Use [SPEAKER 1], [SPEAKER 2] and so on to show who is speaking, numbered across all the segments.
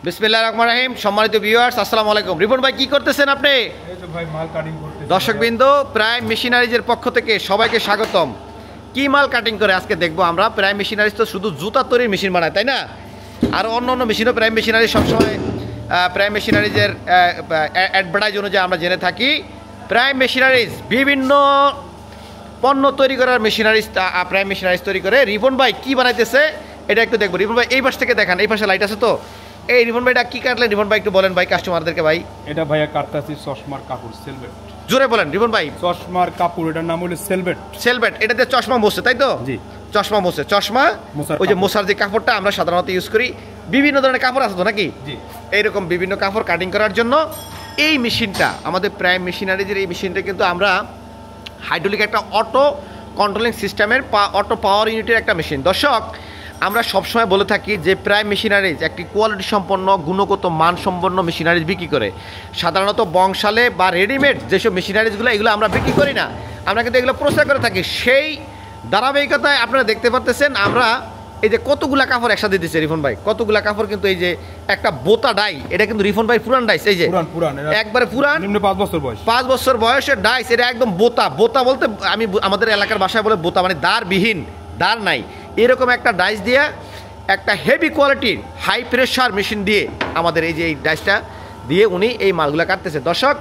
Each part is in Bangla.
[SPEAKER 1] বিসমিল্লাহির রহমানির রহিম। সম্মানিত ভিউয়ার্স, আসসালামু আলাইকুম। রিপন ভাই কি করতেছেন আপনি?
[SPEAKER 2] এই তো ভাই মাল কাটিং করতেছি।
[SPEAKER 1] দর্শকবৃন্দ, প্রাইম মেশিনারিজের পক্ষ থেকে সবাইকে স্বাগতম। কি মাল কাটিং করে আজকে দেখবো আমরা। প্রাইম মেশিনারিজ তো শুধু জুতা তৈরির মেশিন বানায়, তাই না? আর অন্য অন্য মেশিনও প্রাইম মেশিনারি সবসময় প্রাইম মেশিনারিজের অ্যাডভার্টাইজ অনুযায়ী আমরা জেনে থাকি। প্রাইম মেশিনারিজ বিভিন্ন পণ্য তৈরি করার মেশিনারিজ, প্রাইম মেশিনারিজ তৈরি করে। রিপন ভাই কি বানাইতেছে এটা একটু দেখবো। রিপন ভাই এই পাশ থেকে দেখান, এই পাশে লাইট আছে তো। এই রিপন ভাইটা কি কাটলেন রিপন ভাই একটু বলেন ভাই কাস্টমারদেরকে। ভাই
[SPEAKER 2] এটা ভাইয়া কাটতাছি চশমার কাপড় সেলভেট।
[SPEAKER 1] জোরে বলেন রিপন ভাই।
[SPEAKER 2] চশমার কাপড়, এটার নাম হলো সেলভেট।
[SPEAKER 1] সেলভেট, এটাতে চশমা মোছে, তাই তো?
[SPEAKER 2] জি,
[SPEAKER 1] চশমা মোছে। চশমা ওই যে মোছার যে কাপড়টা আমরা সাধারণত ইউজ করি। বিভিন্ন ধরনের কাপড় আছে তো নাকি?
[SPEAKER 2] জি,
[SPEAKER 1] এইরকম বিভিন্ন কাপড় কাটিং করার জন্য এই মেশিনটা, আমাদের প্রাইম মেশিনারিজের এই মেশিনটা কিন্তু আমরা হাইড্রোলিক একটা অটো কন্ট্রোলিং সিস্টেমের অটো পাওয়ার ইউনিটের একটা মেশিন। দর্শক, আমরা সবসময় বলে থাকি যে প্রাইম মেশিনারিজ একটি কোয়ালিটি সম্পন্ন, গুণগত মানসম্পন্ন মেশিনারিজ বিক্রি করে। সাধারণত বংশালে বা রেডিমেড যেসব মেশিনারিজগুলো, এগুলো আমরা বিক্রি করি না, আমরা কিন্তু এগুলো প্রচার করে থাকি। সেই ধারাবাহিকতায় আপনারা দেখতে পারতেছেন আমরা এই যে কতগুলা কাপড় একসাথে দিচ্ছে রিফন ভাই। কতগুলা কাপড় কিন্তু এই যে একটা বোতা ডাই, এটা কিন্তু রিফন ভাই পুরান ডাইস। এই যে
[SPEAKER 2] পুরান
[SPEAKER 1] একবারে পুরান,
[SPEAKER 2] 5 বছর বয়স।
[SPEAKER 1] 5 বছর বয়সের ডাইস। এটা একদম বোতা। বোতা বলতে আমি আমাদের এলাকার ভাষায় বলে বোতা, মানে দাঁড়বিহীন, দাঁড় নাই, এরকম একটা ডাইস দিয়ে একটা হেভি কোয়ালিটির হাই প্রেশার মেশিন দিয়ে আমাদের এই যে এই ডাইসটা দিয়ে উনি এই মালগুলো কাটতেছে। দর্শক,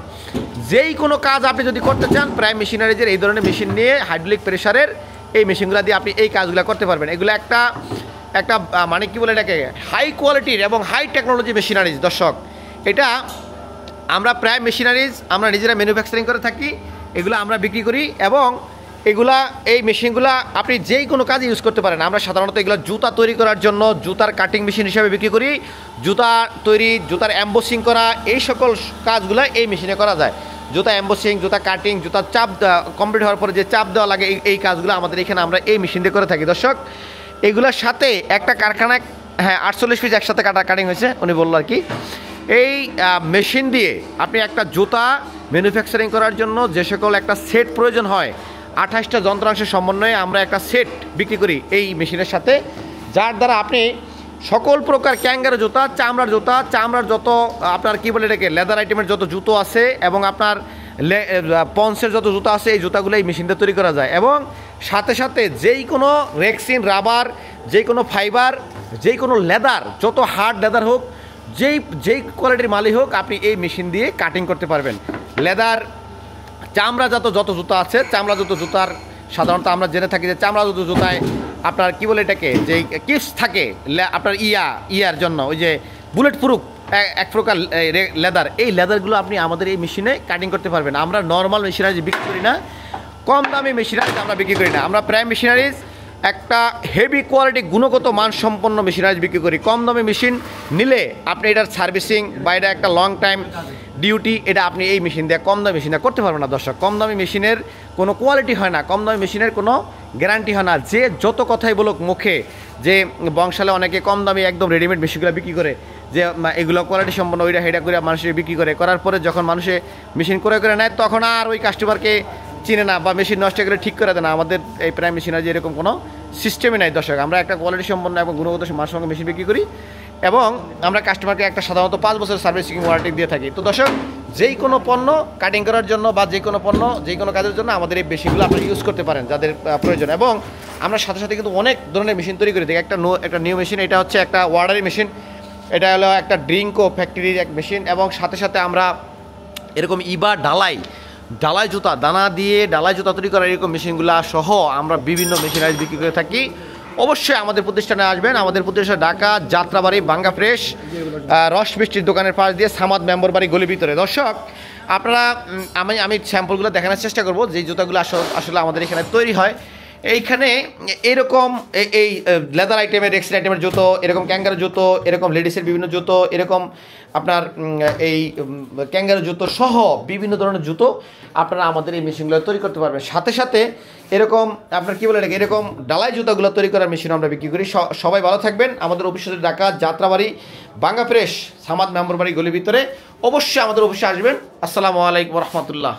[SPEAKER 1] যেই কোনো কাজ আপনি যদি করতে চান, প্রাইম মেশিনারিজের এই ধরনের মেশিন নিয়ে হাইড্রোলিক প্রেশারের এই মেশিনগুলো দিয়ে আপনি এই কাজগুলো করতে পারবেন। এগুলো একটা মানে কি বলে এটাকে, হাই কোয়ালিটির এবং হাই টেকনোলজি মেশিনারিজ। দর্শক, এটা আমরা প্রাইম মেশিনারিজ আমরা নিজেরা ম্যানুফ্যাকচারিং করে থাকি, এগুলো আমরা বিক্রি করি এবং এগুলা এই মেশিনগুলা আপনি যেই কোনো কাজে ইউজ করতে পারেন। আমরা সাধারণত এগুলো জুতা তৈরি করার জন্য জুতার কাটিং মেশিন হিসাবে বিক্রি করি। জুতা তৈরি, জুতার এম্বোসিং করা, এই সকল কাজগুলো এই মেশিনে করা যায়। জুতা এম্বোসিং, জুতা কাটিং, জুতার চাপ কমপ্লিট হওয়ার পরে যে চাপ দেওয়া লাগে, এই কাজগুলো আমাদের এখানে আমরা এই মেশিন দিয়ে করে থাকি। দর্শক, এগুলোর সাথে একটা কারখানায় 48 পিস একসাথে কাটিং হয়েছে উনি বললো আর কি। এই মেশিন দিয়ে আপনি একটা জুতা ম্যানুফ্যাকচারিং করার জন্য যে সকল একটা সেট প্রয়োজন হয়, 28টা যন্ত্রাংশের সমন্বয়ে আমরা একটা সেট বিক্রি করি এই মেশিনের সাথে, যার দ্বারা আপনি সকল প্রকার ক্যাঙ্গারু জুতা, চামড়ার যত আপনার কি বলে এটাকে লেদার আইটেমের যত জুতো আছে এবং আপনার পন্সের যত জুতো আছে, এই জুতাগুলো এই মেশিনটা তৈরি করা যায়। এবং সাথে সাথে যেই কোনো রেক্সিন, রাবার, যেই কোনো ফাইবার, যেই কোনো লেদার, যত হার্ড লেদার হোক, যেই কোয়ালিটির মালই হোক, আপনি এই মেশিন দিয়ে কাটিং করতে পারবেন। লেদার, চামড়াজাত যত জুতা আছে, চামড়াজাত জুতার সাধারণত আমরা জেনে থাকি যে চামড়াজাত জুতায় আপনার কি বলে এটাকে, যে কিপস থাকে আপনার ইয়ার জন্য, ওই যে বুলেট প্রুফ এক প্রকার লেদার, এই লেদারগুলো আপনি আমাদের এই মেশিনে কাটিং করতে পারবেন। আমরা নর্মাল মেশিনারিজ বিক্রি করি না, কম দামি মেশিনারিজ আমরা বিক্রি করি না। আমরা প্রাইম মেশিনারিজ একটা হেভি কোয়ালিটি, গুণগত মানসম্পন্ন মেশিনারিজ বিক্রি করি। কম দামি মেশিন নিলে আপনি এটার সার্ভিসিং বা এটা একটা লং টাইম ডিউটি, এটা আপনি এই মেশিন দিয়ে, কম দামি মেশিন দিয়ে করতে পারবেন না। দর্শক, কম দামি মেশিনের কোনো কোয়ালিটি হয় না, কম দামি মেশিনের কোনো গ্যারান্টি হয় না। যে যত কথাই বলুক মুখে যে বংশালে অনেকে কম দামি একদম রেডিমেড মেশিনগুলো বিক্রি করে, যে এগুলো কোয়ালিটি সম্পন্ন, ওইটা হেডা করে মানুষের বিক্রি করে, করার পরে যখন মানুষে মেশিন করে নেয়, তখন আর ওই কাস্টমারকে চিনে না বা মেশিন নষ্ট করে ঠিক করে দেয় না। আমাদের এই প্রাইম মেশিনারি এরকম কোনো সিস্টেমই নাই। দর্শক, আমরা একটা কোয়ালিটি সম্পন্ন এবং গুণগত মানসম্পন্ন মেশিন বিক্রি করি এবং আমরা কাস্টমারকে একটা সাধারণত 5 বছরের সার্ভিসিং ওয়ারেন্টি দিয়ে থাকি। তো দর্শক, যেই কোনো পণ্য কাটিং করার জন্য বা যে কোনো পণ্য, যে কোনো কাজের জন্য আমাদের এই মেশিনগুলো আপনারা ইউজ করতে পারেন যাদের প্রয়োজন। এবং আমরা সাথে সাথে কিন্তু অনেক ধরনের মেশিন তৈরি করি। একটা নিউ মেশিন, এটা হচ্ছে একটা ওয়ার্ডারি মেশিন, এটা হলো একটা ড্রিঙ্কো ফ্যাক্টরির এক মেশিন। এবং সাথে সাথে আমরা এরকম ডালাই জুতা, দানা দিয়ে ডালাই জুতা তৈরি করার এরকম মেশিনগুলো সহ আমরা বিভিন্ন মেশিনারিজ বিক্রি করে থাকি। অবশ্যই আমাদের প্রতিষ্ঠানে আসবেন। আমাদের প্রতিষ্ঠান ঢাকা যাত্রাবাড়ি বাঙ্গা ফ্রেশ রস মিষ্টির দোকানের পাশ দিয়ে সামাদ মেম্বর বাড়ি গলির ভিতরে। দর্শক, আপনারা আমি স্যাম্পলগুলো দেখানোর চেষ্টা করব যেই জুতাগুলো আসলে আমাদের এখানে তৈরি হয়। এইখানে এরকম এই লেদার আইটেমের, রেক্সিন আইটেমের জুতো, এরকম ক্যাঙ্গারু জুতো, এরকম লেডিসের বিভিন্ন জুতো, এরকম আপনার এই ক্যাঙ্গারু জুতো সহ বিভিন্ন ধরনের জুতো আপনারা আমাদের এই মেশিনগুলো তৈরি করতে পারবেন। সাথে সাথে এরকম আপনার কি বলে এটাকে, এরকম ডালাই জুতাগুলো তৈরি করার মেশিন আমরা বিক্রি করি। সবাই ভালো থাকবেন। আমাদের অফিস ঢাকা যাত্রাবাড়ি বাঙ্গা ফ্রেশ সামাদ মেম্বর বাড়ি গলির ভিতরে। অবশ্যই আমাদের অফিসে আসবেন। আসসালামু আলাইকুম রহমতুল্লাহ।